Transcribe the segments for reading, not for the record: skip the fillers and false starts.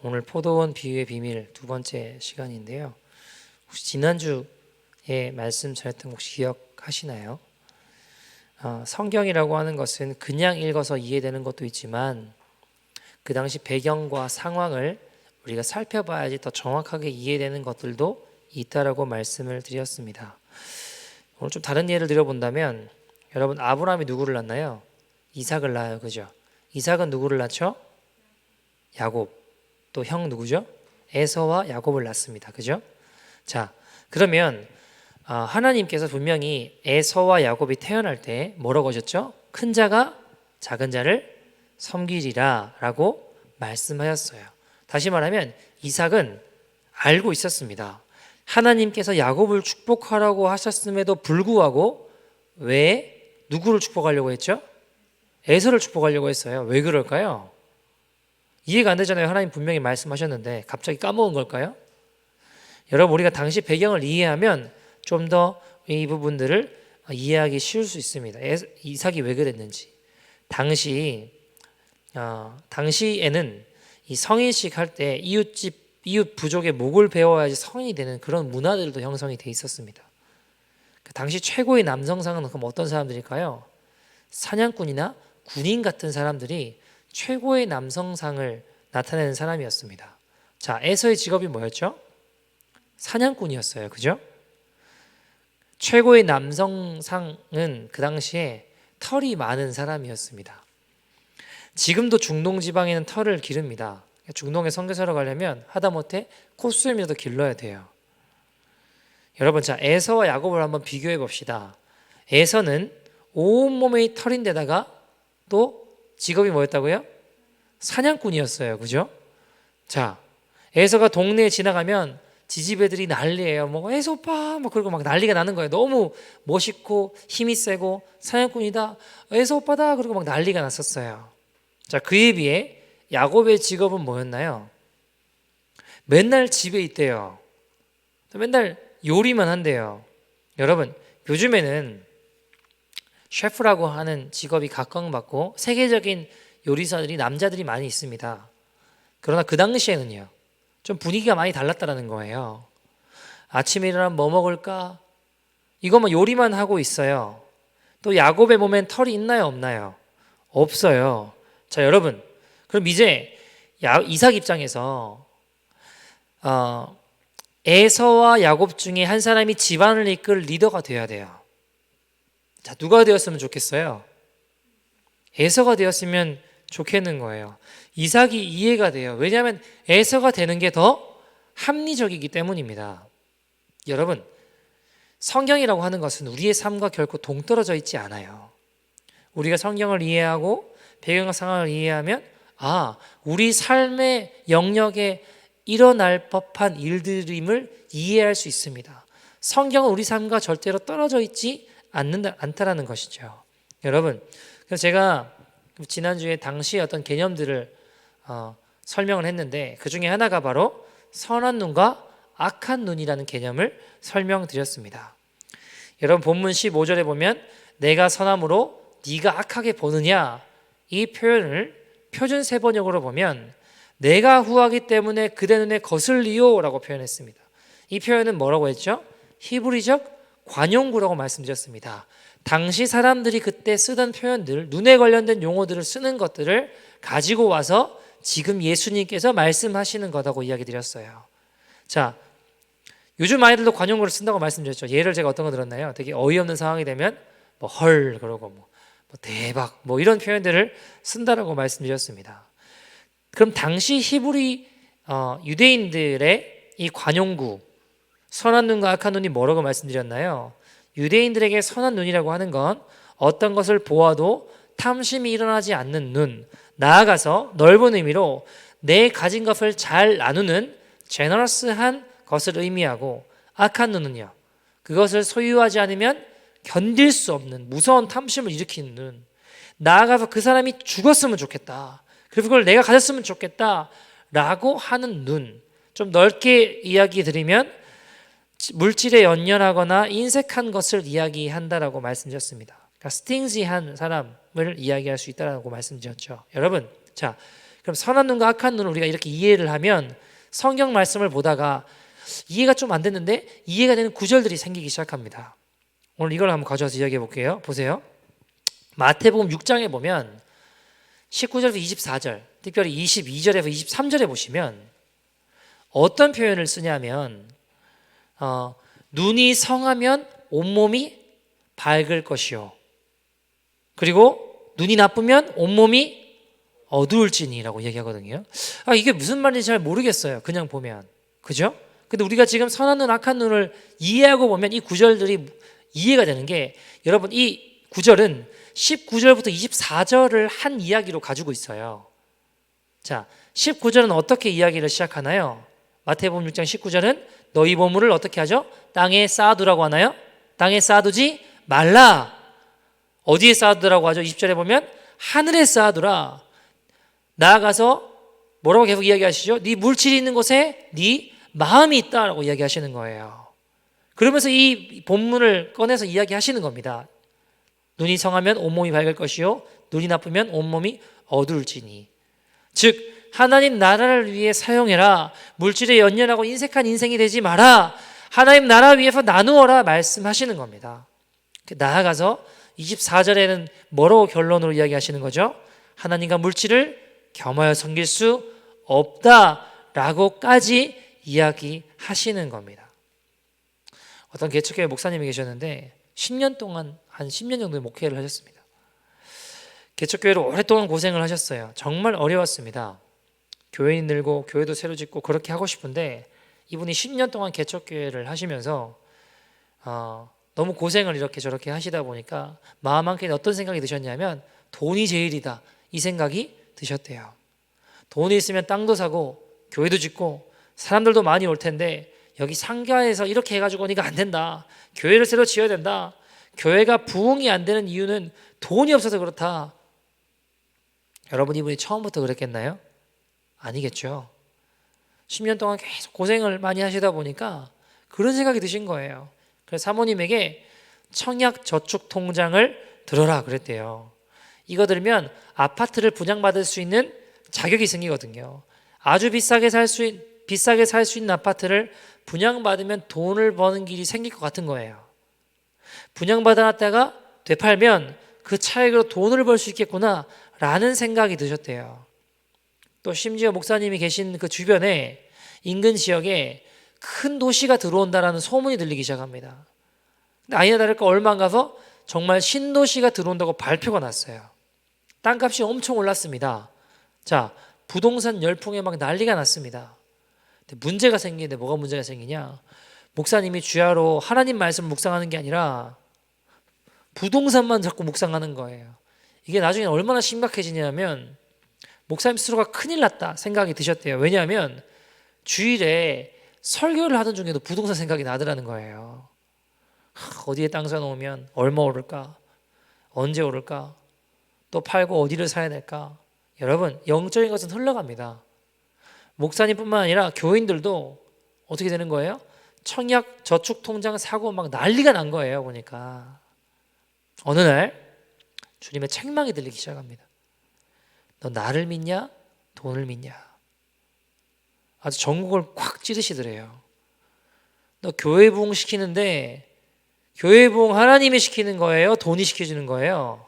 오늘 포도원 비유의 비밀 두 번째 시간인데요. 혹시 지난주에 말씀 전했던 거 혹시 기억하시나요? 성경이라고 하는 것은 그냥 읽어서 이해되는 것도 있지만 그 당시 배경과 상황을 우리가 살펴봐야지 더 정확하게 이해되는 것들도 있다라고 말씀을 드렸습니다. 오늘 좀 다른 예를 들어본다면 여러분, 아브라함이 누구를 낳나요? 이삭을 낳아요. 그죠? 이삭은 누구를 낳죠? 야곱. 또 형 누구죠? 에서와 야곱을 낳습니다. 그죠? 자, 그러면 하나님께서 분명히 에서와 야곱이 태어날 때 뭐라고 하셨죠? 큰 자가 작은 자를 섬기리라 라고 말씀하셨어요. 다시 말하면 이삭은 알고 있었습니다. 하나님께서 야곱을 축복하라고 하셨음에도 불구하고 왜 누구를 축복하려고 했죠? 에서를 축복하려고 했어요. 왜 그럴까요? 이해가 안 되잖아요. 하나님 분명히 말씀하셨는데 갑자기 까먹은 걸까요? 여러분, 우리가 당시 배경을 이해하면 좀 더 이 부분들을 이해하기 쉬울 수 있습니다. 이삭이 왜 그랬는지. 당시에는 이 성인식 할 때 이웃 부족의 목을 베어야지 성인이 되는 그런 문화들도 형성이 돼 있었습니다. 그 당시 최고의 남성상은 그럼 어떤 사람들일까요? 사냥꾼이나 군인 같은 사람들이 최고의 남성상을 나타내는 사람이었습니다. 자, 에서의 직업이 뭐였죠? 사냥꾼이었어요. 그죠? 최고의 남성상은 그 당시에 털이 많은 사람이었습니다. 지금도 중동 지방에는 털을 기릅니다. 중동에 선교사로 가려면 하다못해 콧수염이라도 길러야 돼요. 여러분, 자, 에서와 야곱을 한번 비교해 봅시다. 에서는 온몸의 털인데다가 또 직업이 뭐였다고요? 사냥꾼이었어요. 그죠? 자, 에서가 동네에 지나가면 지지배들이 난리예요. 뭐 에서 오빠 막 그러고 막 난리가 나는 거예요. 너무 멋있고 힘이 세고 사냥꾼이다. 에서 오빠다. 그러고 막 난리가 났었어요. 자, 그에 비해 야곱의 직업은 뭐였나요? 맨날 집에 있대요. 맨날 요리만 한대요. 여러분, 요즘에는 셰프라고 하는 직업이 각광받고 세계적인 요리사들이 남자들이 많이 있습니다. 그러나 그 당시에는요, 좀 분위기가 많이 달랐다는 거예요. 아침에 일어나면 뭐 먹을까? 이거만 요리만 하고 있어요. 또 야곱의 몸엔 털이 있나요, 없나요? 없어요. 자, 여러분, 그럼 이제 이삭 입장에서 에서와 야곱 중에 한 사람이 집안을 이끌 리더가 되어야 돼요. 자, 누가 되었으면 좋겠어요? 에서가 되었으면 좋겠는 거예요. 이삭이 이해가 돼요. 왜냐하면 에서가 되는 게 더 합리적이기 때문입니다. 여러분, 성경이라고 하는 것은 우리의 삶과 결코 동떨어져 있지 않아요. 우리가 성경을 이해하고 배경 상황을 이해하면 우리 삶의 영역에 일어날 법한 일들임을 이해할 수 있습니다. 성경은 우리 삶과 절대로 떨어져 있지 않다라는 것이죠. 여러분, 그래서 제가 지난주에 당시의 어떤 개념들을 설명을 했는데 그 중에 하나가 바로 선한 눈과 악한 눈이라는 개념을 설명드렸습니다. 여러분, 본문 15절에 보면 내가 선함으로 네가 악하게 보느냐, 이 표현을 표준 세번역으로 보면 내가 후하기 때문에 그대 눈에 거슬리요 라고 표현했습니다. 이 표현은 뭐라고 했죠? 히브리적 관용구라고 말씀드렸습니다. 당시 사람들이 그때 쓰던 표현들, 눈에 관련된 용어들을 쓰는 것들을 가지고 와서 지금 예수님께서 말씀하시는 거라고 이야기 드렸어요. 자, 요즘 아이들도 관용구를 쓴다고 말씀드렸죠. 예를 제가 어떤 거 들었나요? 되게 어이없는 상황이 되면 뭐 헐 그러고 뭐 대박 뭐 이런 표현들을 쓴다라고 말씀드렸습니다. 그럼 당시 히브리 유대인들의 이 관용구, 선한 눈과 악한 눈이 뭐라고 말씀드렸나요? 유대인들에게 선한 눈이라고 하는 건 어떤 것을 보아도 탐심이 일어나지 않는 눈, 나아가서 넓은 의미로 내 가진 것을 잘 나누는 제너러스한 것을 의미하고, 악한 눈은요, 그것을 소유하지 않으면 견딜 수 없는 무서운 탐심을 일으키는 눈, 나아가서 그 사람이 죽었으면 좋겠다, 그리고 그걸 내가 가졌으면 좋겠다 라고 하는 눈. 좀 넓게 이야기 드리면 물질에 연연하거나 인색한 것을 이야기한다라고 말씀드렸습니다. 그러니까 스팅지한 사람을 이야기할 수 있다라고 말씀드렸죠. 여러분, 자, 그럼 선한 눈과 악한 눈을 우리가 이렇게 이해를 하면 성경 말씀을 보다가 이해가 좀 안 됐는데 이해가 되는 구절들이 생기기 시작합니다. 오늘 이걸 한번 가져와서 이야기해 볼게요. 보세요. 마태복음 6장에 보면 19절에서 24절, 특별히 22절에서 23절에 보시면 어떤 표현을 쓰냐면 눈이 성하면 온몸이 밝을 것이요, 그리고 눈이 나쁘면 온몸이 어두울지니라고 얘기하거든요. 이게 무슨 말인지 잘 모르겠어요, 그냥 보면. 그죠? 근데 우리가 지금 선한 눈, 악한 눈을 이해하고 보면 이 구절들이 이해가 되는 게, 여러분 이 구절은 19절부터 24절을 한 이야기로 가지고 있어요. 자, 19절은 어떻게 이야기를 시작하나요? 마태복음 6장 19절은 너희 보물을 어떻게 하죠? 땅에 쌓아두라고 하나요? 땅에 쌓아두지 말라. 어디에 쌓아두라고 하죠? 20절에 보면 하늘에 쌓아두라. 나아가서 뭐라고 계속 이야기하시죠? 네 물질이 있는 곳에 네 마음이 있다라고 이야기하시는 거예요. 그러면서 이 본문을 꺼내서 이야기하시는 겁니다. 눈이 성하면 온몸이 밝을 것이요, 눈이 나쁘면 온몸이 어두울지니. 즉 하나님 나라를 위해 사용해라. 물질에 연연하고 인색한 인생이 되지 마라. 하나님 나라 위해서 나누어라 말씀하시는 겁니다. 나아가서 24절에는 뭐라고 결론으로 이야기하시는 거죠? 하나님과 물질을 겸하여 섬길 수 없다라고까지 이야기하시는 겁니다. 어떤 개척교회 목사님이 계셨는데 10년 동안, 한 10년 정도 목회를 하셨습니다. 개척교회로 오랫동안 고생을 하셨어요. 정말 어려웠습니다. 교인이 늘고 교회도 새로 짓고 그렇게 하고 싶은데 이분이 10년 동안 개척교회를 하시면서 너무 고생을 이렇게 저렇게 하시다 보니까 마음 한켠에 어떤 생각이 드셨냐면 돈이 제일이다, 이 생각이 드셨대요. 돈이 있으면 땅도 사고 교회도 짓고 사람들도 많이 올 텐데 여기 상가에서 이렇게 해가지고 오니까 안 된다. 교회를 새로 지어야 된다. 교회가 부흥이 안 되는 이유는 돈이 없어서 그렇다. 여러분, 이분이 처음부터 그랬겠나요? 아니겠죠. 10년 동안 계속 고생을 많이 하시다 보니까 그런 생각이 드신 거예요. 그래서 사모님에게 청약 저축 통장을 들어라 그랬대요. 이거 들면 아파트를 분양받을 수 있는 자격이 생기거든요. 아주 비싸게 살 수 있는 아파트를 분양받으면 돈을 버는 길이 생길 것 같은 거예요. 분양받아놨다가 되팔면 그 차익으로 돈을 벌 수 있겠구나 라는 생각이 드셨대요. 또 심지어 목사님이 계신 그 주변에 인근 지역에 큰 도시가 들어온다라는 소문이 들리기 시작합니다. 근데 아니나 다를까 얼마 안 가서 정말 신도시가 들어온다고 발표가 났어요. 땅값이 엄청 올랐습니다. 자, 부동산 열풍에 막 난리가 났습니다. 근데 문제가 생기는데 뭐가 문제가 생기냐? 목사님이 주야로 하나님 말씀 묵상하는 게 아니라 부동산만 자꾸 묵상하는 거예요. 이게 나중에 얼마나 심각해지냐면 목사님 스스로가 큰일 났다 생각이 드셨대요. 왜냐하면 주일에 설교를 하던 중에도 부동산 생각이 나더라는 거예요. 어디에 땅 사놓으면 얼마 오를까? 언제 오를까? 또 팔고 어디를 사야 될까? 여러분, 영적인 것은 흘러갑니다. 목사님뿐만 아니라 교인들도 어떻게 되는 거예요? 청약 저축 통장 사고 막 난리가 난 거예요. 보니까 어느 날 주님의 책망이 들리기 시작합니다. 너 나를 믿냐? 돈을 믿냐? 아주 전국을 콱 찌르시더래요. 너 교회 부흥 시키는데 교회 부흥 하나님이 시키는 거예요? 돈이 시켜주는 거예요?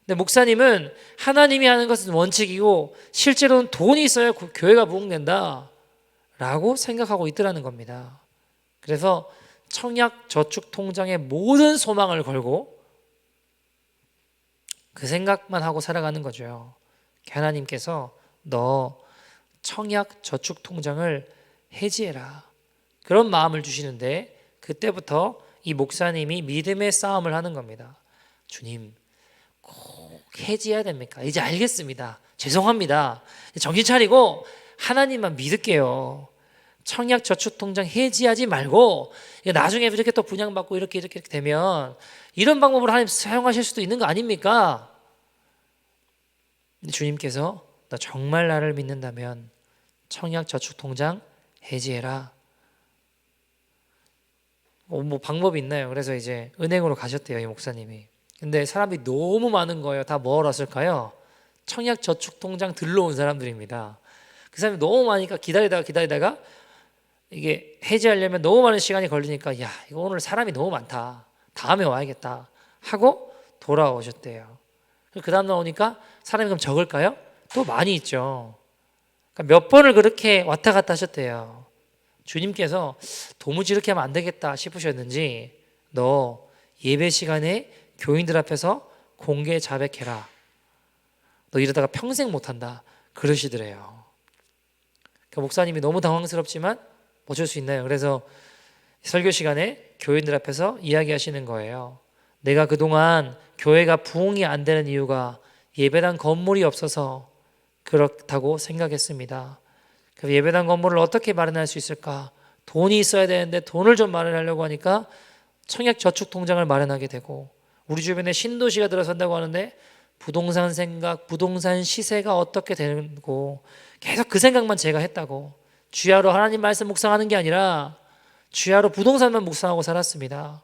근데 목사님은 하나님이 하는 것은 원칙이고 실제로는 돈이 있어야 교회가 부흥된다 라고 생각하고 있더라는 겁니다. 그래서 청약 저축 통장에 모든 소망을 걸고 그 생각만 하고 살아가는 거죠. 하나님께서 너 청약 저축 통장을 해지해라 그런 마음을 주시는데 그때부터 이 목사님이 믿음의 싸움을 하는 겁니다. 주님, 꼭 해지해야 됩니까? 이제 알겠습니다. 죄송합니다. 정신 차리고 하나님만 믿을게요. 청약 저축 통장 해지하지 말고 나중에 이렇게 또 분양받고 이렇게 되면 이런 방법으로 하나님 사용하실 수도 있는 거 아닙니까? 주님께서 너 정말 나를 믿는다면 청약 저축 통장 해지해라. 뭐 방법이 있나요? 그래서 이제 은행으로 가셨대요, 이 목사님이. 근데 사람들이 너무 많은 거예요. 다 뭐하러 왔을까요? 청약저축통장 들러온 사람들입니다. 그 사람이 너무 많으니까 기다리다가 이게 해지하려면 너무 많은 시간이 걸리니까 야, 이거 오늘 사람이 너무 많다. 다음에 와야겠다 하고 돌아오셨대요. 그 다음 날 오니까 사람이 그럼 적을까요? 또 많이 있죠. 그러니까 몇 번을 그렇게 왔다 갔다 하셨대요. 주님께서 도무지 이렇게 하면 안 되겠다 싶으셨는지 너 예배 시간에 교인들 앞에서 공개 자백해라. 너 이러다가 평생 못한다 그러시더래요. 그러니까 목사님이 너무 당황스럽지만 어쩔 수 있나요? 그래서 설교 시간에 교인들 앞에서 이야기하시는 거예요. 내가 그동안 교회가 부흥이 안 되는 이유가 예배당 건물이 없어서 그렇다고 생각했습니다. 그래서 예배당 건물을 어떻게 마련할 수 있을까? 돈이 있어야 되는데 돈을 좀 마련하려고 하니까 청약저축통장을 마련하게 되고, 우리 주변에 신도시가 들어선다고 하는데 부동산 생각, 부동산 시세가 어떻게 되고, 계속 그 생각만 제가 했다고. 주야로 하나님 말씀 묵상하는 게 아니라 주야로 부동산만 묵상하고 살았습니다.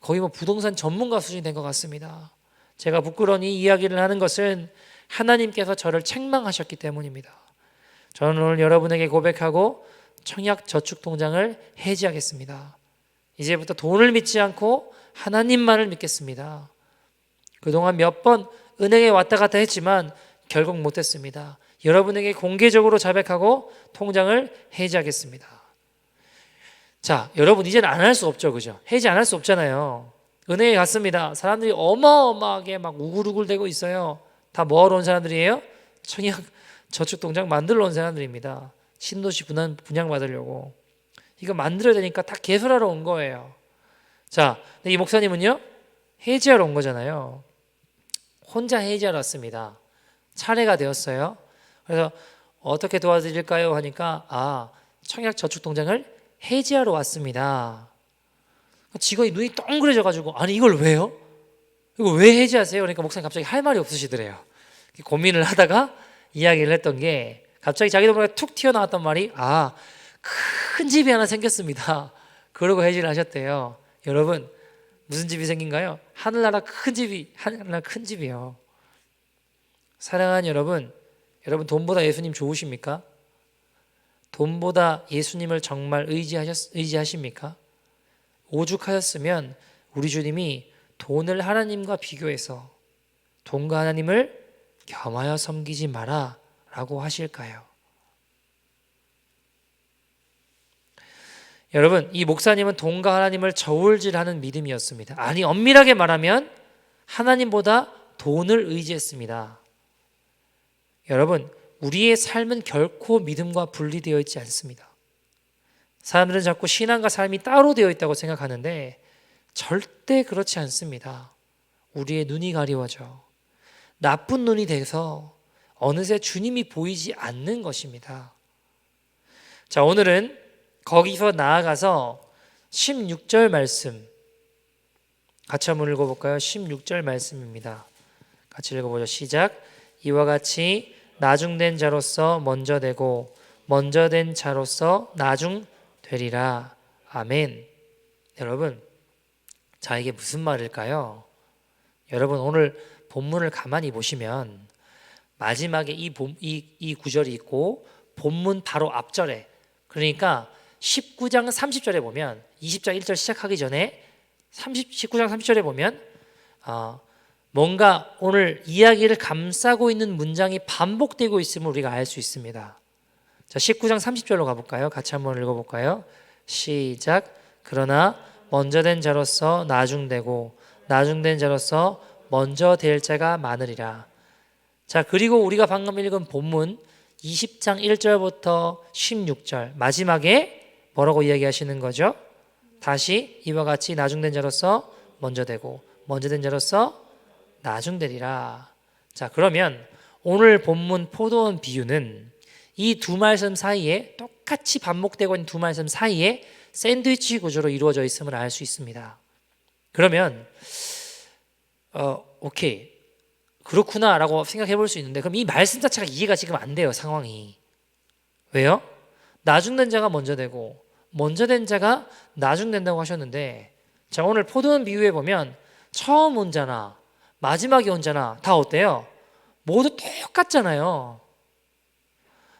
거의 뭐 부동산 전문가 수준이 된 것 같습니다. 제가 부끄러니 이야기를 하는 것은 하나님께서 저를 책망하셨기 때문입니다. 저는 오늘 여러분에게 고백하고 청약저축통장을 해지하겠습니다. 이제부터 돈을 믿지 않고 하나님만을 믿겠습니다. 그동안 몇 번 은행에 왔다 갔다 했지만 결국 못했습니다. 여러분에게 공개적으로 자백하고 통장을 해지하겠습니다. 자, 여러분 이제는 안 할 수 없죠, 그죠? 해지 안 할 수 없잖아요. 은행에 갔습니다. 사람들이 어마어마하게 막 우글우글대고 있어요. 다 뭐하러 온 사람들이에요? 청약저축통장 만들러 온 사람들입니다. 신도시 분양 받으려고. 이거 만들어야 되니까 다 개설하러 온 거예요. 자, 근데 이 목사님은요, 해지하러 온 거잖아요. 혼자 해지하러 왔습니다. 차례가 되었어요. 그래서 어떻게 도와드릴까요? 하니까 청약저축통장을 해지하러 왔습니다. 직원이 눈이 동그래져가지고 아니 이걸 왜요? 이거 왜 해지하세요? 그러니까 목사님 갑자기 할 말이 없으시더래요. 고민을 하다가 이야기를 했던 게 갑자기 자기도 모르게 툭 튀어나왔던 말이 큰 집이 하나 생겼습니다. 그러고 해지를 하셨대요. 여러분 무슨 집이 생긴가요? 하늘나라 큰 집이요. 사랑하는 여러분 돈보다 예수님 좋으십니까? 돈보다 예수님을 정말 의지하십니까? 오죽하였으면 우리 주님이 돈을 하나님과 비교해서 돈과 하나님을 겸하여 섬기지 마라 라고 하실까요? 여러분, 이 목사님은 돈과 하나님을 저울질하는 믿음이었습니다. 아니, 엄밀하게 말하면 하나님보다 돈을 의지했습니다. 여러분, 우리의 삶은 결코 믿음과 분리되어 있지 않습니다. 사람들은 자꾸 신앙과 삶이 따로 되어 있다고 생각하는데 절대 그렇지 않습니다. 우리의 눈이 가리워져 나쁜 눈이 돼서 어느새 주님이 보이지 않는 것입니다. 자, 오늘은 거기서 나아가서 16절 말씀 같이 한번 읽어볼까요? 16절 말씀입니다. 같이 읽어보죠. 시작. 이와 같이 나중된 자로서 먼저 되고 먼저 된 자로서 나중 되리라. 아멘. 여러분, 자, 이게 무슨 말일까요? 여러분, 오늘 본문을 가만히 보시면 마지막에 이 구절이 있고 본문 바로 앞절에, 그러니까 19장 30절에 보면 20장 1절 시작하기 전에 19장 30절에 보면 뭔가 오늘 이야기를 감싸고 있는 문장이 반복되고 있음을 우리가 알 수 있습니다. 자, 19장 30절로 가볼까요? 같이 한번 읽어볼까요? 시작. 그러나 먼저 된 자로서 나중되고 나중된 자로서 먼저 될 자가 많으리라. 자, 그리고 우리가 방금 읽은 본문 20장 1절부터 16절 마지막에 뭐라고 이야기하시는 거죠? 다시 이와 같이 나중된 자로서 먼저 되고 먼저 된 자로서 나중되리라. 자, 그러면 오늘 본문 포도원 비유는 이 두 말씀 사이에 똑같이 반복되고 있는 두 말씀 사이에 샌드위치 구조로 이루어져 있음을 알 수 있습니다. 그러면 오케이, 그렇구나 라고 생각해 볼 수 있는데, 그럼 이 말씀 자체가 이해가 지금 안 돼요. 상황이. 왜요? 나중된 자가 먼저 되고 먼저 된 자가 나중된다고 하셨는데, 자, 오늘 포도원 비유에 보면 처음 온 자나 마지막에 온 자나 다 어때요? 모두 똑같잖아요.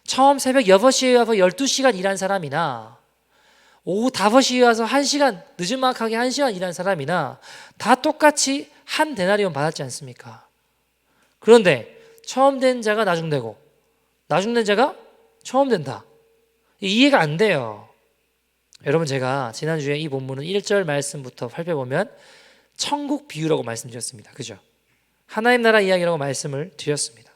처음 새벽 6시에 와서 12시간 일한 사람이나 오후 5시에 와서 1시간 늦은막하게 1시간 일한 사람이나 다 똑같이 한 데나리온 받았지 않습니까? 그런데 처음 된 자가 나중되고 나중된 자가 처음 된다. 이해가 안 돼요. 여러분, 제가 지난주에 이 본문은 1절 말씀부터 살펴보면 천국 비유라고 말씀드렸습니다. 그죠? 하나님 나라 이야기라고 말씀을 드렸습니다.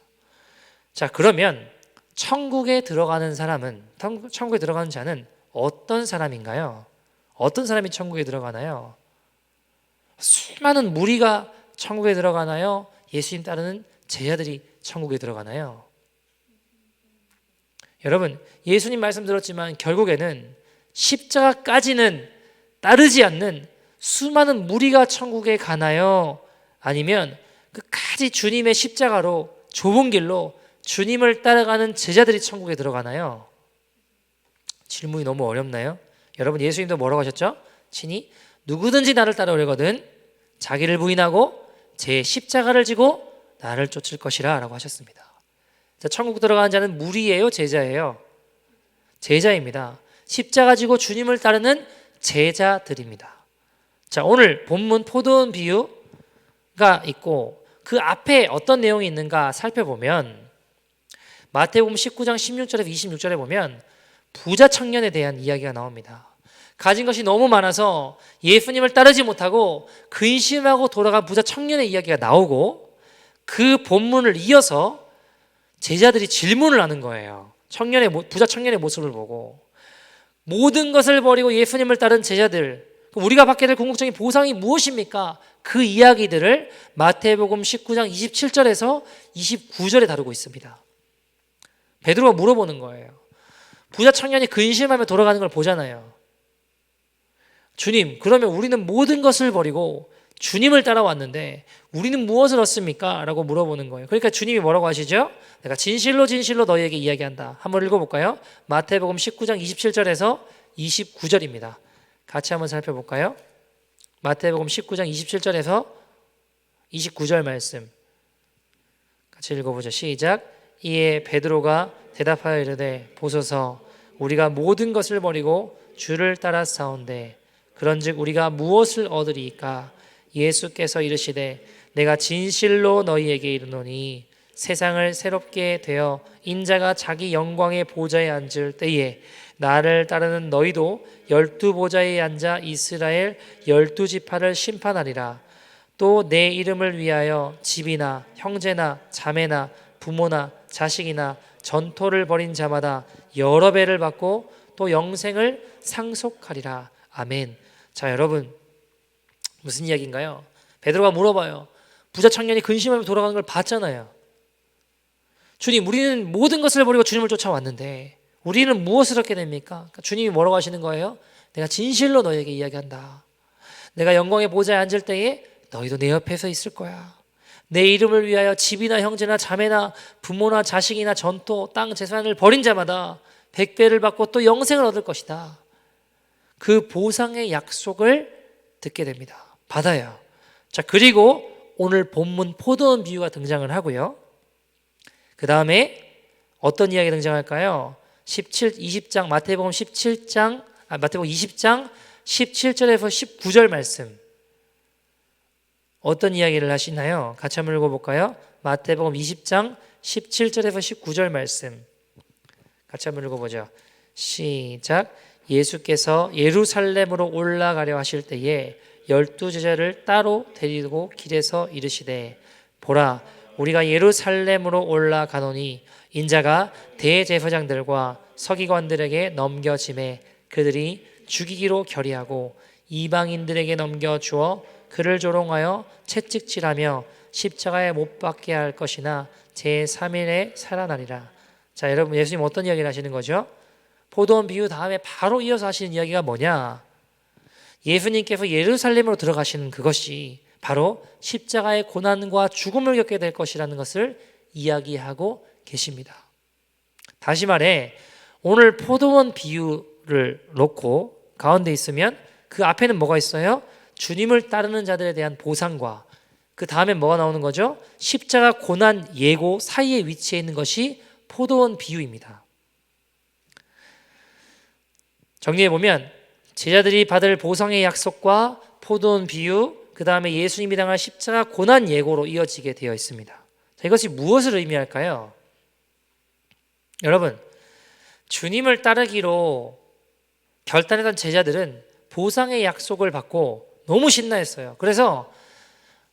자, 그러면 천국에 들어가는 사람은, 천국에 들어가는 자는 어떤 사람인가요? 어떤 사람이 천국에 들어가나요? 수많은 무리가 천국에 들어가나요? 예수님 따르는 제자들이 천국에 들어가나요? 여러분, 예수님 말씀 들었지만 결국에는 십자가까지는 따르지 않는 수많은 무리가 천국에 가나요? 아니면 끝까지 주님의 십자가로 좁은 길로 주님을 따라가는 제자들이 천국에 들어가나요? 질문이 너무 어렵나요? 여러분, 예수님도 뭐라고 하셨죠? 친히 누구든지 나를 따라오려거든 자기를 부인하고 제 십자가를 지고 나를 쫓을 것이라 라고 하셨습니다. 자, 천국 들어가는 자는 무리예요? 제자예요? 제자입니다. 십자가 지고 주님을 따르는 제자들입니다. 자, 오늘 본문 포도원 비유가 있고 그 앞에 어떤 내용이 있는가 살펴보면 마태복음 19장 16절에서 26절에 보면 부자 청년에 대한 이야기가 나옵니다. 가진 것이 너무 많아서 예수님을 따르지 못하고 근심하고 돌아간 부자 청년의 이야기가 나오고 그 본문을 이어서 제자들이 질문을 하는 거예요. 부자 청년의 모습을 보고 모든 것을 버리고 예수님을 따른 제자들, 우리가 받게 될 궁극적인 보상이 무엇입니까? 그 이야기들을 마태복음 19장 27절에서 29절에 다루고 있습니다. 베드로가 물어보는 거예요. 부자 청년이 근심하며 돌아가는 걸 보잖아요. 주님, 그러면 우리는 모든 것을 버리고 주님을 따라왔는데 우리는 무엇을 얻습니까? 라고 물어보는 거예요. 그러니까 주님이 뭐라고 하시죠? 내가 진실로 진실로 너희에게 이야기한다. 한번 읽어볼까요? 마태복음 19장 27절에서 29절입니다. 같이 한번 살펴볼까요? 마태복음 19장 27절에서 29절 말씀 같이 읽어보죠. 시작. 이에 베드로가 대답하여 이르되 보소서 우리가 모든 것을 버리고 주를 따라 싸운데 그런즉 우리가 무엇을 얻으리이까? 예수께서 이르시되 내가 진실로 너희에게 이르노니 세상을 새롭게 되어 인자가 자기 영광의 보좌에 앉을 때에 나를 따르는 너희도 12보좌에 앉아 이스라엘 12지파를 심판하리라. 또 내 이름을 위하여 집이나 형제나 자매나 부모나 자식이나 전토를 벌인 자마다 여러 배를 받고 또 영생을 상속하리라. 아멘. 자, 여러분, 무슨 이야기인가요? 베드로가 물어봐요. 부자 청년이 근심하며 돌아가는 걸 봤잖아요. 주님, 우리는 모든 것을 버리고 주님을 쫓아왔는데 우리는 무엇을 얻게 됩니까? 그러니까 주님이 뭐라고 하시는 거예요? 내가 진실로 너에게 이야기한다. 내가 영광의 보좌에 앉을 때에 너희도 내 옆에 서 있을 거야. 내 이름을 위하여 집이나 형제나 자매나 부모나 자식이나 전토, 땅, 재산을 버린 자마다 100배를 받고 또 영생을 얻을 것이다. 그 보상의 약속을 듣게 됩니다. 받아요. 자, 그리고 오늘 본문 포도원 비유가 등장을 하고요. 그 다음에 어떤 이야기가 등장할까요? 20장 마태복음 20장 17절에서 19절 말씀. 어떤 이야기를 하시나요? 같이 한번 읽어볼까요? 마태복음 20장 17절에서 19절 말씀 같이 한번 읽어보죠. 시작. 예수께서 예루살렘으로 올라가려 하실 때에 12제자를 따로 데리고 길에서 이르시되 보라 우리가 예루살렘으로 올라가노니 인자가 대제사장들과 서기관들에게 넘겨짐에 그들이 죽이기로 결의하고 이방인들에게 넘겨주어 그를 조롱하여 채찍질하며 십자가에 못 박게 할 것이나 제3일에 살아나리라. 자, 여러분, 예수님 어떤 이야기를 하시는 거죠? 포도원 비유 다음에 바로 이어서 하시는 이야기가 뭐냐? 예수님께서 예루살렘으로 들어가시는 그것이 바로 십자가의 고난과 죽음을 겪게 될 것이라는 것을 이야기하고 계십니다. 다시 말해 오늘 포도원 비유를 놓고 가운데 있으면 그 앞에는 뭐가 있어요? 주님을 따르는 자들에 대한 보상과 그 다음에 뭐가 나오는 거죠? 십자가 고난 예고 사이에 위치해 있는 것이 포도원 비유입니다. 정리해보면 제자들이 받을 보상의 약속과 포도원 비유, 그 다음에 예수님이 당할 십자가 고난 예고로 이어지게 되어 있습니다. 자, 이것이 무엇을 의미할까요? 여러분, 주님을 따르기로 결단했던 제자들은 보상의 약속을 받고 너무 신나했어요. 그래서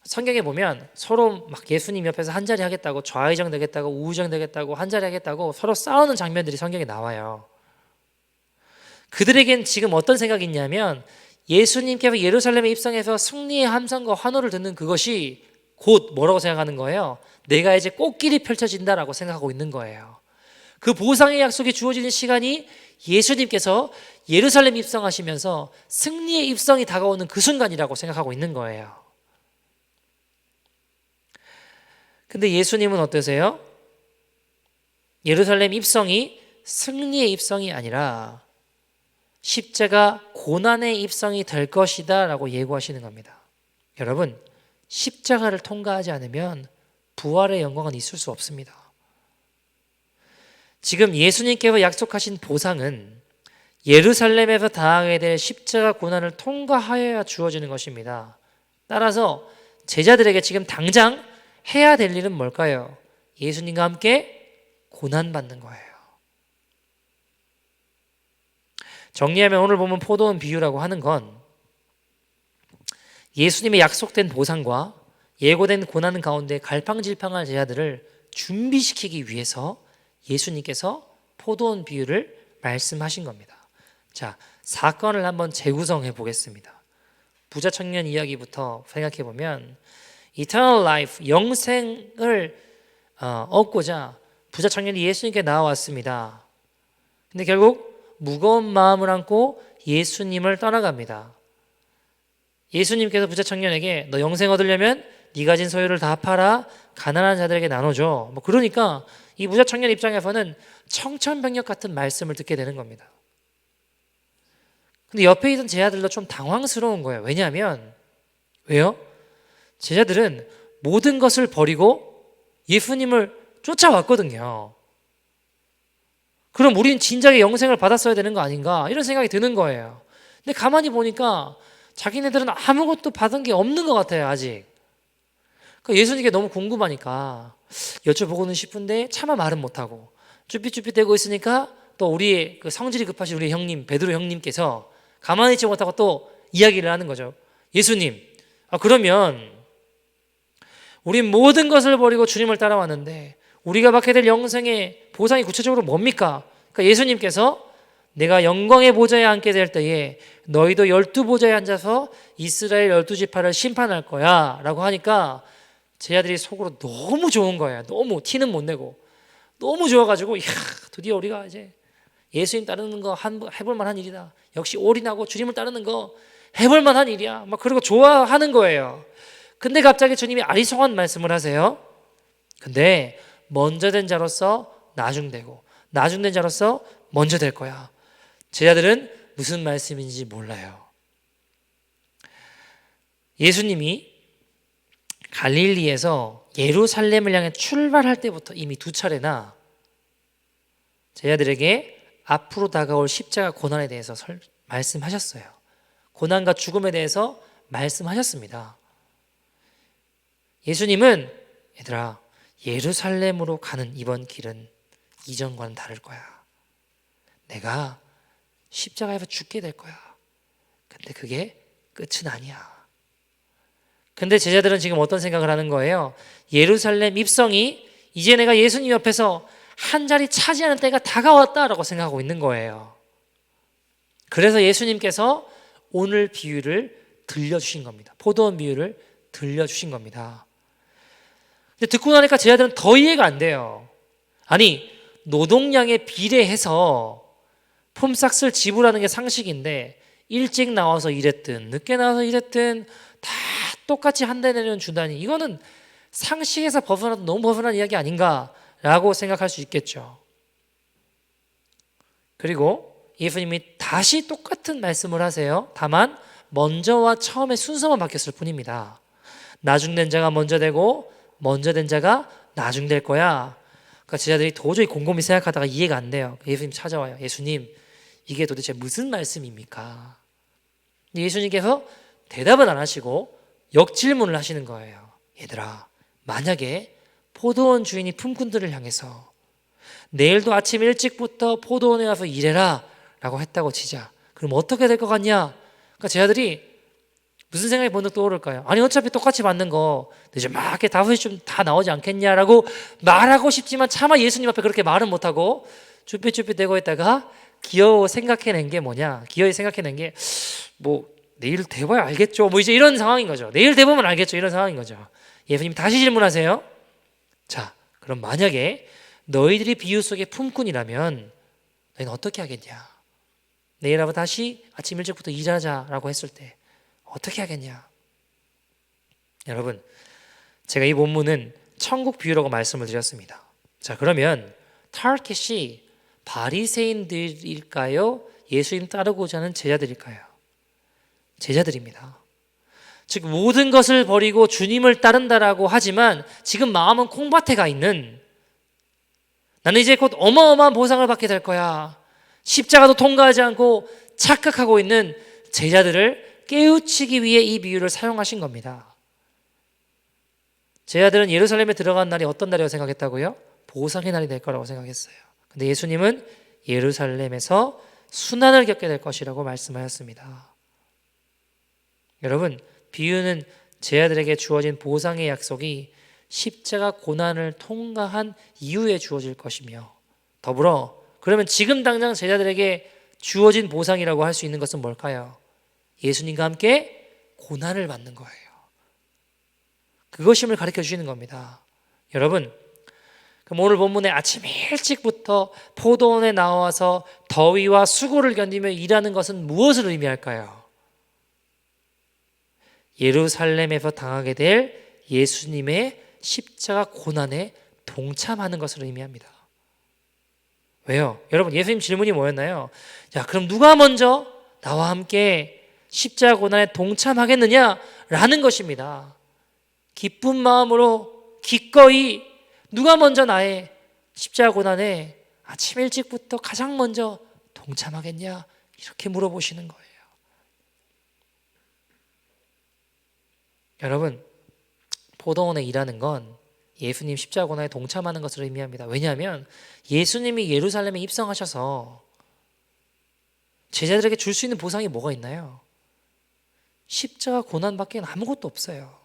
성경에 보면 서로 막 예수님 옆에서 한 자리 하겠다고, 좌의정 되겠다고, 우의정 되겠다고, 한 자리 하겠다고 서로 싸우는 장면들이 성경에 나와요. 그들에겐 지금 어떤 생각이 있냐면 예수님께서 예루살렘에 입성해서 승리의 함성과 환호를 듣는 그것이 곧 뭐라고 생각하는 거예요? 내가 이제 꽃길이 펼쳐진다라고 생각하고 있는 거예요. 그 보상의 약속이 주어지는 시간이 예수님께서 예루살렘 입성하시면서 승리의 입성이 다가오는 그 순간이라고 생각하고 있는 거예요. 근데 예수님은 어떠세요? 예루살렘 입성이 승리의 입성이 아니라 십자가 고난의 입성이 될 것이다 라고 예고하시는 겁니다. 여러분, 십자가를 통과하지 않으면 부활의 영광은 있을 수 없습니다. 지금 예수님께서 약속하신 보상은 예루살렘에서 당하게 될 십자가 고난을 통과하여야 주어지는 것입니다. 따라서 제자들에게 지금 당장 해야 될 일은 뭘까요? 예수님과 함께 고난받는 거예요. 정리하면 오늘 보면 포도원 비유라고 하는 건 예수님의 약속된 보상과 예고된 고난 가운데 갈팡질팡한 제자들을 준비시키기 위해서 예수님께서 포도원 비유를 말씀하신 겁니다. 자, 사건을 한번 재구성해 보겠습니다. 부자 청년 이야기부터 생각해 보면 Eternal Life, 영생을 얻고자 부자 청년이 예수님께 나와왔습니다. 근데 결국 무거운 마음을 안고 예수님을 떠나갑니다. 예수님께서 부자 청년에게 너 영생 얻으려면 네 가진 소유를 다 팔아 가난한 자들에게 나눠줘. 그러니까 이 부자 청년 입장에서는 청천벽력 같은 말씀을 듣게 되는 겁니다. 근데 옆에 있던 제자들도 좀 당황스러운 거예요. 왜요? 제자들은 모든 것을 버리고 예수님을 쫓아왔거든요. 그럼 우린 진작에 영생을 받았어야 되는 거 아닌가? 이런 생각이 드는 거예요. 근데 가만히 보니까 자기네들은 아무것도 받은 게 없는 것 같아요, 아직. 그러니까 예수님께 너무 궁금하니까 여쭤보고는 싶은데 차마 말은 못하고 쭈삣쭈삣대고 있으니까 또 우리의 그 성질이 급하신 우리 형님, 베드로 형님께서 가만히 있지 못하고 또 이야기를 하는 거죠. 예수님, 그러면 우린 모든 것을 버리고 주님을 따라왔는데 우리가 받게 될 영생의 보상이 구체적으로 뭡니까? 그러니까 예수님께서 내가 영광의 보좌에 앉게 될 때에 너희도 12보좌에 앉아서 이스라엘 12지파를 심판할 거야 라고 하니까 제자들이 속으로 너무 좋은 거예요. 너무 티는 못 내고 너무 좋아가지고 드디어 우리가 이제 예수님 따르는 거 해볼 만한 일이다. 역시 올인하고 주님을 따르는 거 해볼 만한 일이야. 그리고 좋아하는 거예요. 근데 갑자기 주님이 아리송한 말씀을 하세요. 근데 먼저 된 자로서 나중되고 나중된 자로서 먼저 될 거야. 제자들은 무슨 말씀인지 몰라요. 예수님이 갈릴리에서 예루살렘을 향해 출발할 때부터 이미 2차례나 제자들에게 앞으로 다가올 십자가 고난에 대해서 말씀하셨어요. 고난과 죽음에 대해서 말씀하셨습니다. 예수님은 얘들아, 예루살렘으로 가는 이번 길은 이전과는 다를 거야. 내가 십자가에서 죽게 될 거야. 근데 그게 끝은 아니야. 근데 제자들은 지금 어떤 생각을 하는 거예요? 예루살렘 입성이 이제 내가 예수님 옆에서 한 자리 차지하는 때가 다가왔다라고 생각하고 있는 거예요. 그래서 예수님께서 오늘 비유를 들려주신 겁니다. 포도원 비유를 들려주신 겁니다. 근데 듣고 나니까 제자들은 더 이해가 안 돼요. 아니, 노동량에 비례해서 품삯을 지불하는 게 상식인데 일찍 나와서 일했든 늦게 나와서 일했든 다 똑같이 한 달 내면 준다니 이거는 상식에서 벗어나도 너무 벗어난 이야기 아닌가라고 생각할 수 있겠죠. 그리고 예수님이 다시 똑같은 말씀을 하세요. 다만 먼저와 처음의 순서만 바뀌었을 뿐입니다. 나중된 자가 먼저 되고 먼저 된 자가 나중될 거야. 그러니까 제자들이 도저히 곰곰이 생각하다가 이해가 안 돼요. 예수님 찾아와요. 예수님, 이게 도대체 무슨 말씀입니까? 예수님께서 대답은 안 하시고 역질문을 하시는 거예요. 얘들아, 만약에 포도원 주인이 품꾼들을 향해서 내일도 아침 일찍부터 포도원에 와서 일해라 라고 했다고 치자. 그럼 어떻게 될 것 같냐? 그러니까 제자들이 무슨 생각이 번뜩 떠오를까요? 아니 어차피 똑같이 받는 거 이제 막 이렇게 5시쯤 다 나오지 않겠냐라고 말하고 싶지만 차마 예수님 앞에 그렇게 말은 못하고 쭈삣쭈삣대고 있다가 기어이 생각해낸 게 뭐냐? 기어이 생각해낸 게 뭐 내일 돼봐야 알겠죠. 뭐 이제 이런 상황인 거죠. 내일 돼보면 알겠죠. 이런 상황인 거죠. 예수님 다시 질문하세요. 자, 그럼 만약에 너희들이 비유 속의 품꾼이라면 너희는 어떻게 하겠냐? 내일하고 다시 아침 일찍부터 일하자라고 했을 때 어떻게 하겠냐? 여러분, 제가 이 본문은 천국 비유라고 말씀을 드렸습니다. 자, 그러면 타겟이 바리새인들일까요? 예수님 따르고자 하는 제자들일까요? 제자들입니다. 즉 모든 것을 버리고 주님을 따른다라고 하지만 지금 마음은 콩밭에 가 있는, 나는 이제 곧 어마어마한 보상을 받게 될 거야, 십자가도 통과하지 않고 착각하고 있는 제자들을 깨우치기 위해 이 비유를 사용하신 겁니다. 제자들은 예루살렘에 들어간 날이 어떤 날이라고 생각했다고요? 보상의 날이 될 거라고 생각했어요. 근데 예수님은 예루살렘에서 순환을 겪게 될 것이라고 말씀하셨습니다. 여러분, 비유는 제자들에게 주어진 보상의 약속이 십자가 고난을 통과한 이후에 주어질 것이며, 더불어 그러면 지금 당장 제자들에게 주어진 보상이라고 할 수 있는 것은 뭘까요? 예수님과 함께 고난을 받는 거예요. 그것임을 가르쳐 주시는 겁니다. 여러분, 그럼 오늘 본문에 아침 일찍부터 포도원에 나와서 더위와 수고를 견디며 일하는 것은 무엇을 의미할까요? 예루살렘에서 당하게 될 예수님의 십자가 고난에 동참하는 것을 의미합니다. 왜요? 여러분, 예수님 질문이 뭐였나요? 자, 그럼 누가 먼저 나와 함께 십자가 고난에 동참하겠느냐라는 것입니다. 기쁜 마음으로 기꺼이 누가 먼저 나의 십자가 고난에 아침 일찍부터 가장 먼저 동참하겠냐, 이렇게 물어보시는 거예요. 여러분, 포도원에 일하는 건 예수님 십자가 고난에 동참하는 것을 의미합니다. 왜냐하면 예수님이 예루살렘에 입성하셔서 제자들에게 줄 수 있는 보상이 뭐가 있나요? 십자가 고난밖에 아무것도 없어요.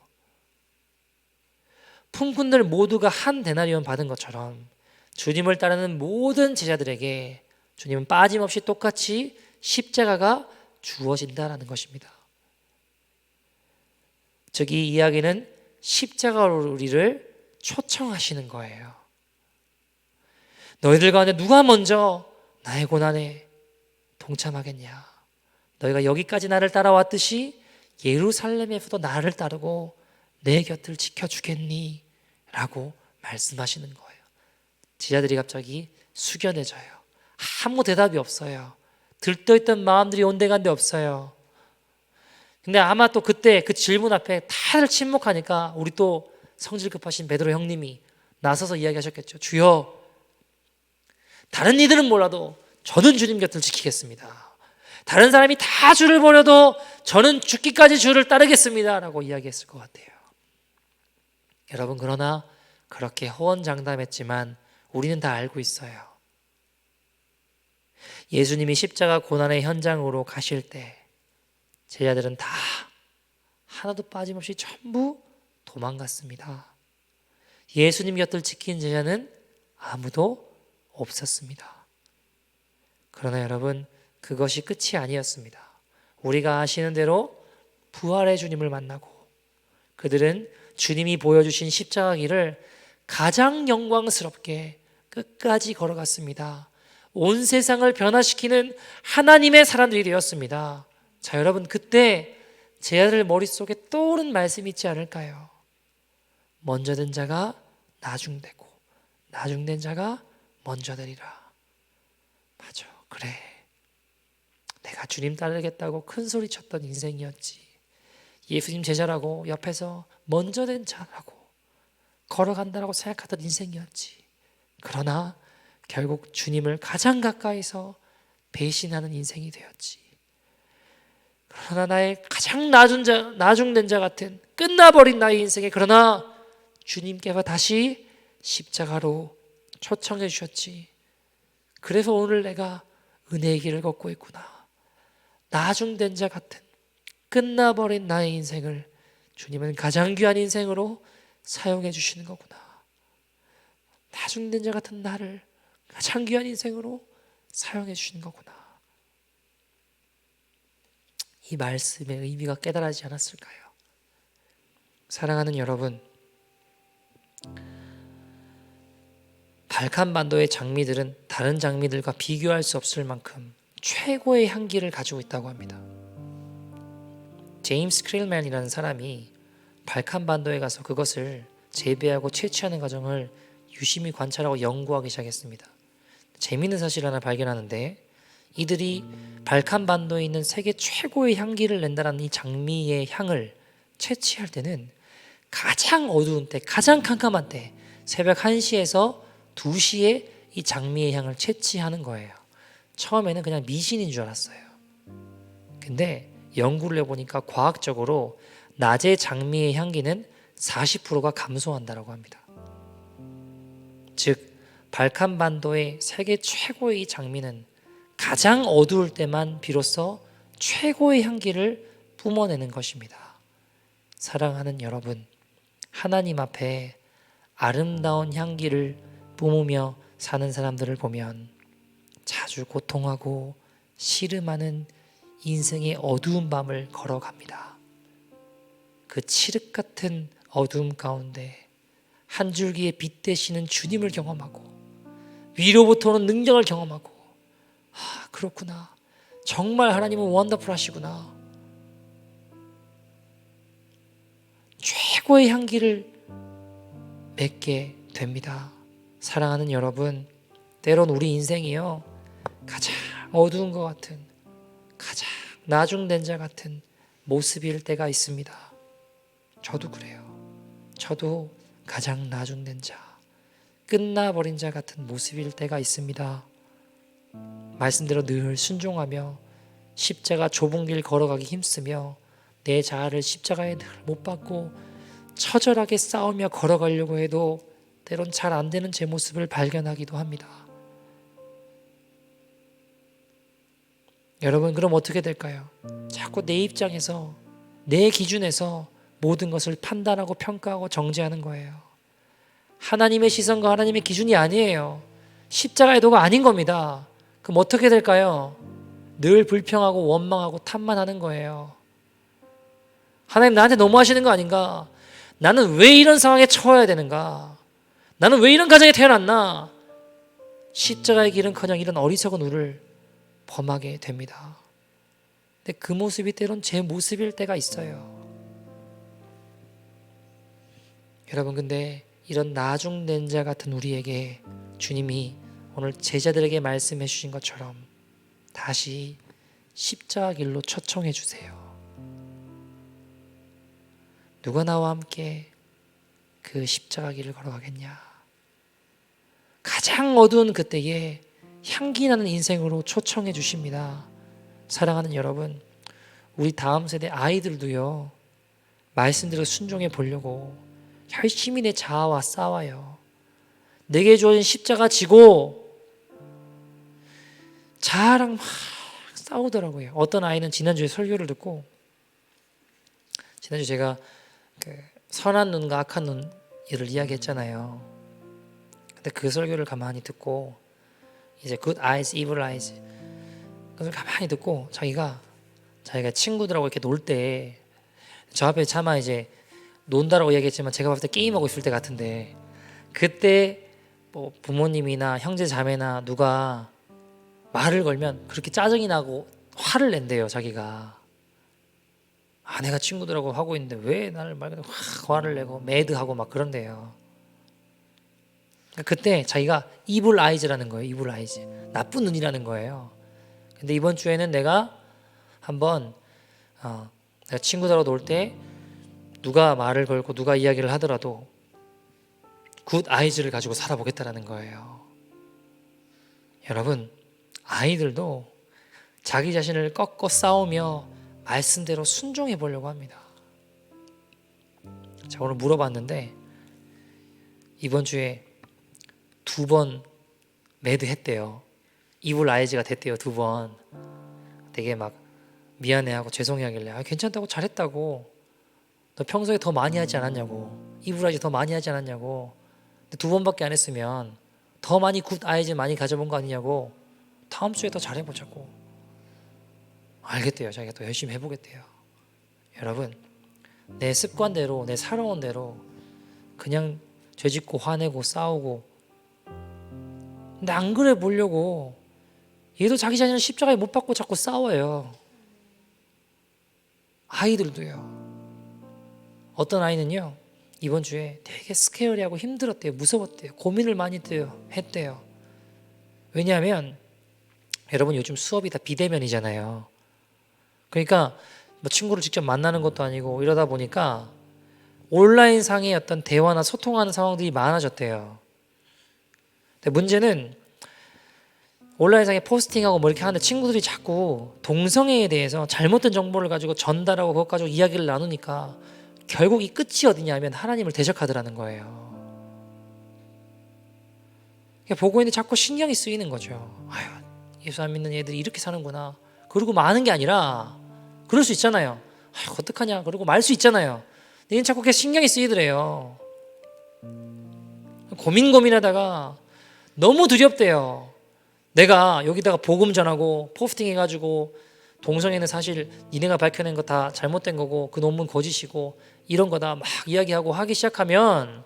품꾼들 모두가 한 데나리온 받은 것처럼 주님을 따르는 모든 제자들에게 주님은 빠짐없이 똑같이 십자가가 주어진다라는 것입니다. 즉 이 이야기는 십자가로 우리를 초청하시는 거예요. 너희들 가운데 누가 먼저 나의 고난에 동참하겠냐? 너희가 여기까지 나를 따라왔듯이 예루살렘에서도 나를 따르고 내 곁을 지켜주겠니? 라고 말씀하시는 거예요. 제자들이 갑자기 숙연해져요. 아무 대답이 없어요. 들떠있던 마음들이 온데간데 없어요. 근데 아마 또 그때 그 질문 앞에 다들 침묵하니까 우리 또 성질 급하신 베드로 형님이 나서서 이야기하셨겠죠. 주여, 다른 이들은 몰라도 저는 주님 곁을 지키겠습니다. 다른 사람이 다 주를 버려도 저는 죽기까지 주를 따르겠습니다 라고 이야기했을 것 같아요. 여러분, 그러나 그렇게 호언장담했지만 우리는 다 알고 있어요. 예수님이 십자가 고난의 현장으로 가실 때 제자들은 다 하나도 빠짐없이 전부 도망갔습니다. 예수님 곁을 지킨 제자는 아무도 없었습니다. 그러나 여러분, 그것이 끝이 아니었습니다. 우리가 아시는 대로 부활의 주님을 만나고 그들은 주님이 보여주신 십자가 길을 가장 영광스럽게 끝까지 걸어갔습니다. 온 세상을 변화시키는 하나님의 사람들이 되었습니다. 자, 여러분, 그때 제자들 머릿속에 떠오른 말씀이 있지 않을까요? 먼저 된 자가 나중되고 나중된 자가 먼저 되리라. 맞아, 그래, 내가 주님 따르겠다고 큰 소리 쳤던 인생이었지. 예수님 제자라고 옆에서 먼저 된 자라고 걸어간다라고 생각하던 인생이었지. 그러나 결국 주님을 가장 가까이서 배신하는 인생이 되었지. 그러나 나의 가장 나중된 자 같은 끝나버린 나의 인생에 그러나 주님께서 다시 십자가로 초청해 주셨지. 그래서 오늘 내가 은혜의 길을 걷고 있구나. 나중된 자 같은 끝나버린 나의 인생을 주님은 가장 귀한 인생으로 사용해 주시는 거구나. 나중된 자 같은 나를 가장 귀한 인생으로 사용해 주시는 거구나. 이 말씀의 의미가 깨달아지지 않았을까요? 사랑하는 여러분, 발칸반도의 장미들은 다른 장미들과 비교할 수 없을 만큼 최고의 향기를 가지고 있다고 합니다. 제임스 크릴맨이라는 사람이 발칸반도에 가서 그것을 재배하고 채취하는 과정을 유심히 관찰하고 연구하기 시작했습니다. 재미있는 사실 하나 발견하는데 이들이 발칸반도에 있는 세계 최고의 향기를 낸다는 이 장미의 향을 채취할 때는 가장 어두운 때, 가장 캄캄한 때 새벽 1시에서 2시에 이 장미의 향을 채취하는 거예요. 처음에는 그냥 미신인 줄 알았어요. 근데 연구를 해보니까 과학적으로 낮의 장미의 향기는 40%가 감소한다고 합니다. 즉 발칸반도의 세계 최고의 장미는 가장 어두울 때만 비로소 최고의 향기를 뿜어내는 것입니다. 사랑하는 여러분, 하나님 앞에 아름다운 향기를 뿜으며 사는 사람들을 보면 자주 고통하고 씨름하는 인생의 어두운 밤을 걸어갑니다. 그 칠흑 같은 어두움 가운데 한 줄기의 빛 되시는 주님을 경험하고 위로부터 오는 능력을 경험하고 그렇구나. 정말 하나님은 원더풀하시구나. 최고의 향기를 맺게 됩니다. 사랑하는 여러분, 때론 우리 인생이요 가장 어두운 것 같은 가장 나중된 자 같은 모습일 때가 있습니다. 저도 그래요. 저도 가장 나중된 자, 끝나버린 자 같은 모습일 때가 있습니다. 말씀대로 늘 순종하며 십자가 좁은 길 걸어가기 힘쓰며 내 자아를 십자가에 늘 못 박고 처절하게 싸우며 걸어가려고 해도 때론 잘 안 되는 제 모습을 발견하기도 합니다. 여러분, 그럼 어떻게 될까요? 자꾸 내 입장에서 내 기준에서 모든 것을 판단하고 평가하고 정죄하는 거예요. 하나님의 시선과 하나님의 기준이 아니에요. 십자가의 도가 아닌 겁니다. 그럼 어떻게 될까요? 늘 불평하고 원망하고 탓만 하는 거예요. 하나님 나한테 너무하시는 거 아닌가? 나는 왜 이런 상황에 처해야 되는가? 나는 왜 이런 가정에 태어났나? 십자가의 길은커녕 이런 어리석은 우를 범하게 됩니다. 근데 그 모습이 때론 제 모습일 때가 있어요. 여러분, 근데 이런 나중된 자 같은 우리에게 주님이 오늘 제자들에게 말씀해 주신 것처럼 다시 십자가 길로 초청해 주세요. 누가 나와 함께 그 십자가 길을 걸어가겠냐? 가장 어두운 그때에 향기 나는 인생으로 초청해 주십니다. 사랑하는 여러분, 우리 다음 세대 아이들도요, 말씀대로 순종해 보려고 열심히 내 자아와 싸워요. 내게 주어진 십자가 지고 자아랑 막 싸우더라고요. 어떤 아이는 지난주에 설교를 듣고, 지난주 제가 그 선한 눈과 악한 눈을 이야기했잖아요. 근데 그 설교를 가만히 듣고 이제 good eyes, evil eyes 그걸 가만히 듣고 자기가 친구들하고 이렇게 놀 때 저 앞에 차마 이제 논다라고 얘기했지만 제가 봤을 때 게임하고 있을 때 같은데, 그때 뭐 부모님이나 형제 자매나 누가 말을 걸면 그렇게 짜증이 나고 화를 낸대요. 자기가 내가 친구들하고 하고 있는데 왜 나를 말고 화를 내고 매드하고 막 그런대요. 그때 자기가 evil eyes라는 거예요. evil eyes, 나쁜 눈이라는 거예요. 근데 이번 주에는 내가 한번 내가 친구들하고 놀 때 누가 말을 걸고 누가 이야기를 하더라도 굿 아이즈를 가지고 살아보겠다라는 거예요. 여러분, 아이들도 자기 자신을 꺾고 싸우며 말씀대로 순종해 보려고 합니다. 자, 오늘 물어봤는데 이번 주에 2번 매드 했대요. 이불 아이즈가 됐대요. 2번. 되게 막 미안해하고 죄송해하길래 괜찮다고, 잘했다고, 너 평소에 더 많이 하지 않았냐고, 이불 아이즈 더 많이 하지 않았냐고, 근데 2번밖에 안 했으면 더 많이 굿 아이즈 많이 가져본 거 아니냐고, 다음 주에 더 잘해보자고. 알겠대요. 자기가 더 열심히 해보겠대요. 여러분, 내 습관대로, 내 살아온 대로 그냥 죄짓고 화내고 싸우고, 근데 안 그래 보려고 얘도 자기 자신을 십자가에 못 박고 자꾸 싸워요. 아이들도요. 어떤 아이는요, 이번 주에 되게 스케어리하고 힘들었대요. 무서웠대요. 고민을 많이 했대요. 왜냐하면 여러분, 요즘 수업이 다 비대면이잖아요. 그러니까 뭐 친구를 직접 만나는 것도 아니고 이러다 보니까 온라인 상의 어떤 대화나 소통하는 상황들이 많아졌대요. 근데 문제는 온라인상에 포스팅하고 뭐 이렇게 하는데 친구들이 자꾸 동성애에 대해서 잘못된 정보를 가지고 전달하고 그것 가지고 이야기를 나누니까 결국 이 끝이 어디냐면 하나님을 대적하더라는 거예요. 보고 있는데 자꾸 신경이 쓰이는 거죠. 아유, 예수 안 믿는 애들이 이렇게 사는구나. 그러고 마는 게 아니라, 그럴 수 있잖아요. 아유, 어떡하냐 그러고 말 수 있잖아요. 근데 얘는 자꾸 신경이 쓰이더래요. 고민하다가 너무 두렵대요. 내가 여기다가 복음 전하고 포스팅 해가지고 동성애는 사실 니네가 밝혀낸 거 다 잘못된 거고 그 논문 거짓이고 이런 거다 막 이야기하고 하기 시작하면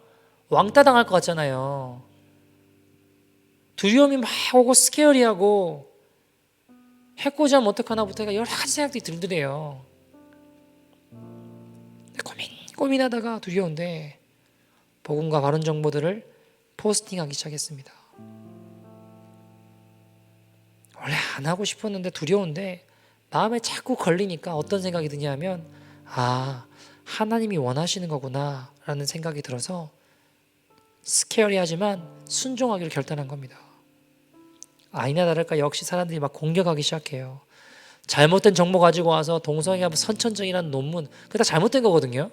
왕따 당할 것 같잖아요. 두려움이 막 오고 스케어리하고 해코지 하면 어떡하나부터 여러 가지 생각들이 들더래요. 고민하다가 두려운데 복음과 바른 정보들을 포스팅하기 시작했습니다. 원래 안 하고 싶었는데 두려운데 마음에 자꾸 걸리니까 어떤 생각이 드냐면, 하나님이 원하시는 거구나 라는 생각이 들어서 스케어리하지만 순종하기를 결단한 겁니다. 아니나 다를까 역시 사람들이 막 공격하기 시작해요. 잘못된 정보 가지고 와서 동성애가 선천적이라는 논문, 그거 다 잘못된 거거든요.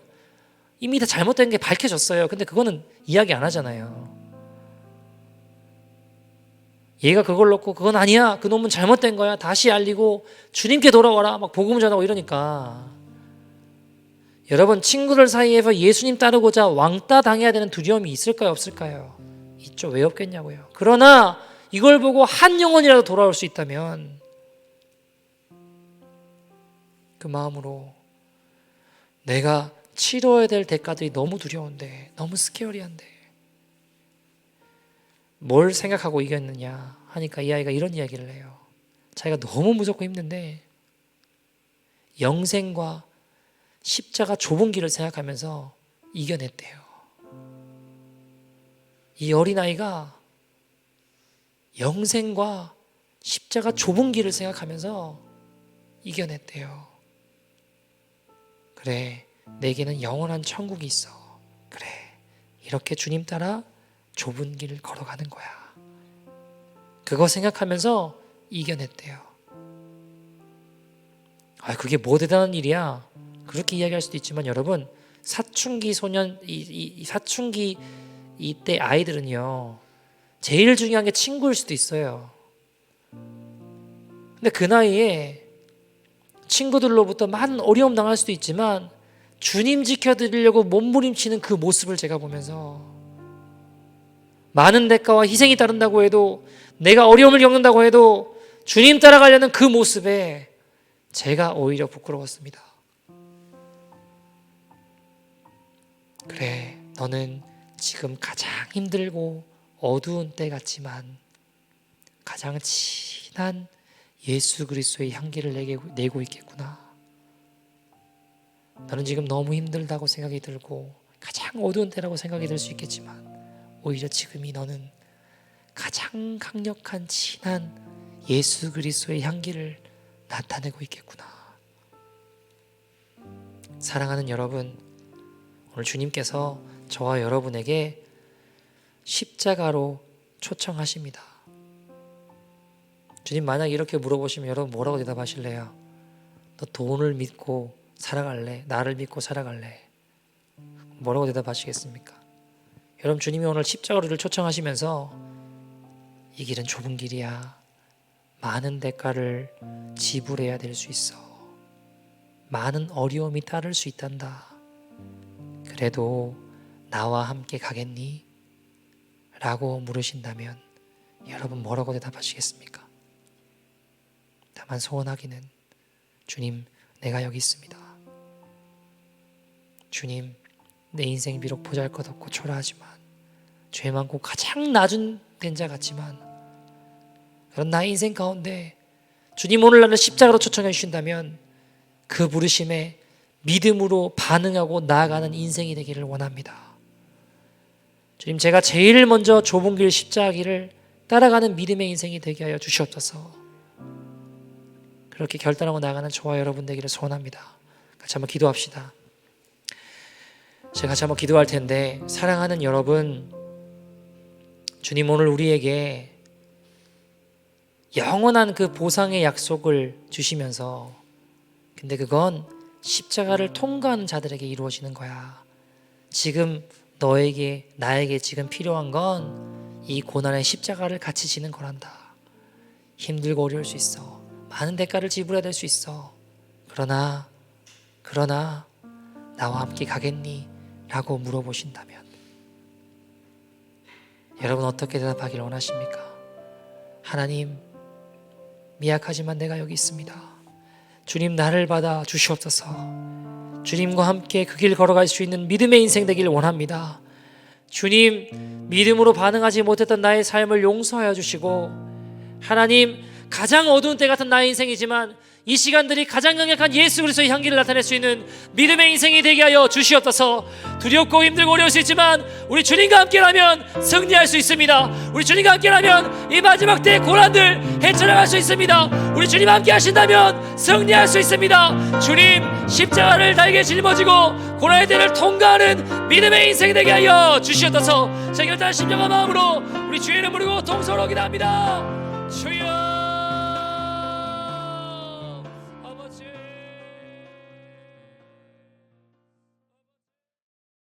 이미 다 잘못된 게 밝혀졌어요. 근데 그거는 이야기 안 하잖아요. 얘가 그걸 놓고 그건 아니야, 그 논문 잘못된 거야, 다시 알리고 주님께 돌아와라 막 복음 전하고 이러니까, 여러분, 친구들 사이에서 예수님 따르고자 왕따 당해야 되는 두려움이 있을까요, 없을까요? 있죠. 왜 없겠냐고요. 그러나 이걸 보고 한 영혼이라도 돌아올 수 있다면 그 마음으로, 내가 치러야 될 대가들이 너무 두려운데, 너무 스케어리한데 뭘 생각하고 이겼느냐 하니까 이 아이가 이런 이야기를 해요. 자기가 너무 무섭고 힘든데 영생과 십자가 좁은 길을 생각하면서 이겨냈대요. 이 어린아이가 영생과 십자가 좁은 길을 생각하면서 이겨냈대요. 그래, 내게는 영원한 천국이 있어. 그래, 이렇게 주님 따라 좁은 길을 걸어가는 거야. 그거 생각하면서 이겨냈대요. 그게 뭐 대단한 일이야, 그렇게 이야기할 수도 있지만 여러분, 사춘기 소년, 이 사춘기 이때 아이들은요, 제일 중요한 게 친구일 수도 있어요. 근데 그 나이에 친구들로부터 많은 어려움 당할 수도 있지만 주님 지켜드리려고 몸부림치는 그 모습을 제가 보면서, 많은 대가와 희생이 따른다고 해도, 내가 어려움을 겪는다고 해도 주님 따라가려는 그 모습에 제가 오히려 부끄러웠습니다. 그래, 너는 지금 가장 힘들고 어두운 때 같지만 가장 진한 예수 그리스도의 향기를 내고 있겠구나. 너는 지금 너무 힘들다고 생각이 들고 가장 어두운 때라고 생각이 들 수 있겠지만 오히려 지금이 너는 가장 강력한 진한 예수 그리스도의 향기를 나타내고 있겠구나. 사랑하는 여러분, 오늘 주님께서 저와 여러분에게 십자가로 초청하십니다. 주님 만약 이렇게 물어보시면 여러분 뭐라고 대답하실래요? 너 돈을 믿고 살아갈래? 나를 믿고 살아갈래? 뭐라고 대답하시겠습니까? 여러분, 주님이 오늘 십자가를 초청하시면서 이 길은 좁은 길이야. 많은 대가를 지불해야 될 수 있어. 많은 어려움이 따를 수 있단다. 그래도 나와 함께 가겠니? 라고 물으신다면 여러분 뭐라고 대답하시겠습니까? 다만 소원하기는 주님, 내가 여기 있습니다. 주님, 내 인생 비록 보잘것없고 초라하지만 죄 많고 가장 낮은 된 자 같지만 그런 나의 인생 가운데 주님 오늘 나를 십자가로 초청해 주신다면 그 부르심에 믿음으로 반응하고 나아가는 인생이 되기를 원합니다. 주님, 제가 제일 먼저 좁은 길 십자가 길을 따라가는 믿음의 인생이 되게 하여 주시옵소서. 그렇게 결단하고 나아가는 저와 여러분 되기를 소원합니다. 같이 한번 기도합시다. 제가 같이 한번 기도할 텐데, 사랑하는 여러분, 주님 오늘 우리에게 영원한 그 보상의 약속을 주시면서, 근데 그건 십자가를 통과하는 자들에게 이루어지는 거야. 지금 너에게, 나에게 지금 필요한 건 이 고난의 십자가를 같이 지는 거란다. 힘들고 어려울 수 있어. 많은 대가를 지불해야 될 수 있어. 그러나 나와 함께 가겠니? 라고 물어보신다면 여러분 어떻게 대답하기를 원하십니까? 하나님, 미약하지만 내가 여기 있습니다. 주님, 나를 받아 주시옵소서. 주님과 함께 그 길 걸어갈 수 있는 믿음의 인생 되기를 원합니다. 주님, 믿음으로 반응하지 못했던 나의 삶을 용서하여 주시고, 하나님, 가장 어두운 때 같은 나의 인생이지만 이 시간들이 가장 강력한 예수 그리스도의 향기를 나타낼 수 있는 믿음의 인생이 되게 하여 주시옵소서. 두렵고 힘들고 어려울 수 있지만 우리 주님과 함께라면 승리할 수 있습니다. 우리 주님과 함께라면 이 마지막 때의 고난들 헤쳐나갈 수 있습니다. 우리 주님 함께 하신다면 승리할 수 있습니다. 주님, 십자가를 달게 짊어지고 고난의 때를 통과하는 믿음의 인생 되게 하여 주시옵소서. 제 결단한 심령과 마음으로 우리 주의 이름 부르고 동서로 기도합니다. 주여.